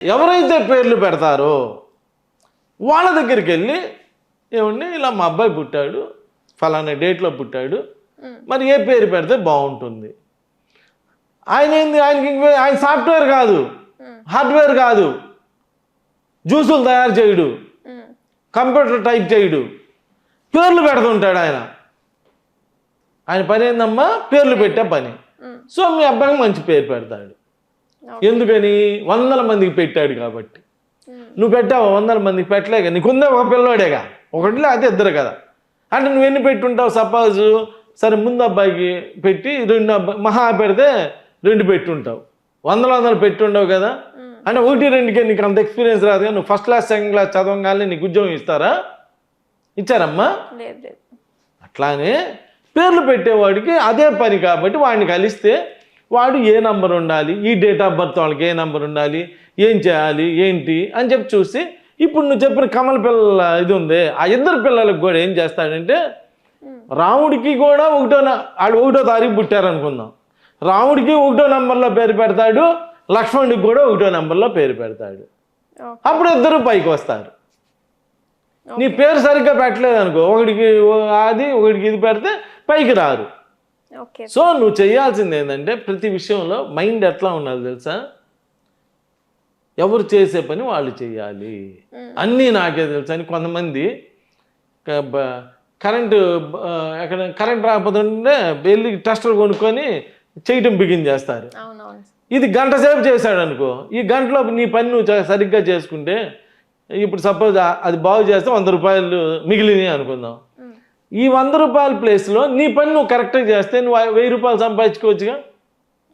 ఎవరైతే పేర్లు పెడతారో వాళ్ళ దగ్గరికి వెళ్ళి ఏమండి ఇలా మా అబ్బాయి పుట్టాడు, ఫలానా డేట్లో పుట్టాడు, మరి ఏ పేరు పెడితే బాగుంటుంది. ఆయన ఏంది, ఆయన సాఫ్ట్వేర్ కాదు, హార్డ్వేర్ కాదు, జ్యూసులు తయారు చేయడు, కంప్యూటర్ టైప్ చేయడు, పేర్లు పెడుతుంటాడు. ఆయన పని ఏందమ్మా, పేర్లు పెట్టే పని. సో మీ అబ్బాయికి మంచి పేరు పెడతాడు. ఎందుకని? 100 మందికి పెట్టాడు కాబట్టి. నువ్వు పెట్టావు 100 మందికి పెట్టలేక, నీకుందే ఒక పిల్లోడేగా, ఒకటి అయితే ఇద్దరు కదా. అంటే నువ్వు ఎన్ని పెట్టుంటావు? సపోజు సరే ముందు అబ్బాయికి పెట్టి 2 అబ్బాయి మహా పెడితే 2 పెట్టుంటావు, 100 పెట్టుండవు కదా. అంటే 1-2కే నీకు అంత ఎక్స్పీరియన్స్ రాదు కదా. నువ్వు ఫస్ట్ క్లాస్ సెకండ్ క్లాస్ చదవగానే నీకు ఉద్యోగం ఇస్తారా? ఇచ్చారమ్మా? అట్లానే పేర్లు పెట్టేవాడికి అదే పని కాబట్టి వాడిని కలిస్తే వాడు ఏ నంబర్ ఉండాలి, ఈ డేట్ ఆఫ్ బర్త్ వాళ్ళకి ఏ నంబర్ ఉండాలి, ఏం చేయాలి ఏంటి అని చెప్పి చూసి, ఇప్పుడు నువ్వు చెప్పిన కమల పిల్లల ఇది ఉంది, ఆ ఇద్దరు పిల్లలకు కూడా ఏం చేస్తాడంటే, రాముడికి కూడా 1వ తారీఖు పుట్టారనుకుందాం, రాముడికి 1వ నంబర్లో పేరు పెడతాడు, లక్ష్మణుడికి కూడా 1వ నంబర్లో పేరు పెడతాడు. అప్పుడు ఇద్దరు పైకి వస్తారు. నీ పేరు సరిగ్గా పెట్టలేదు అనుకో, ఒకడికి అది ఒకడికి ఇది పెడితే పైకి రారు. సో నువ్వు చేయాల్సింది ఏంటంటే, ప్రతి విషయంలో మైండ్ ఎట్లా ఉండాలి తెలుసా? ఎవరు చేసే పని వాళ్ళు చేయాలి, అన్నీ నాకే తెలుసు అని. కొంతమంది కరెంట్ రాకపోతే వెళ్ళి టెస్టర్ కొనుక్కొని చేయటం బిగిన్ చేస్తారు. ఇది గంట సేపు చేశాడు అనుకో, ఈ గంటలో నీ పని నువ్వు సరిగ్గా చేసుకుంటే, ఇప్పుడు సపోజ్ అది బాగు చేస్తే 100 రూపాయలు మిగిలినాయి అనుకుందాం. ఈ 100 రూపాయల ప్లేస్లో నీ పని నువ్వు కరెక్ట్గా చేస్తే నువ్వు 1000 రూపాయలు సంపాదించుకోవచ్చుగా.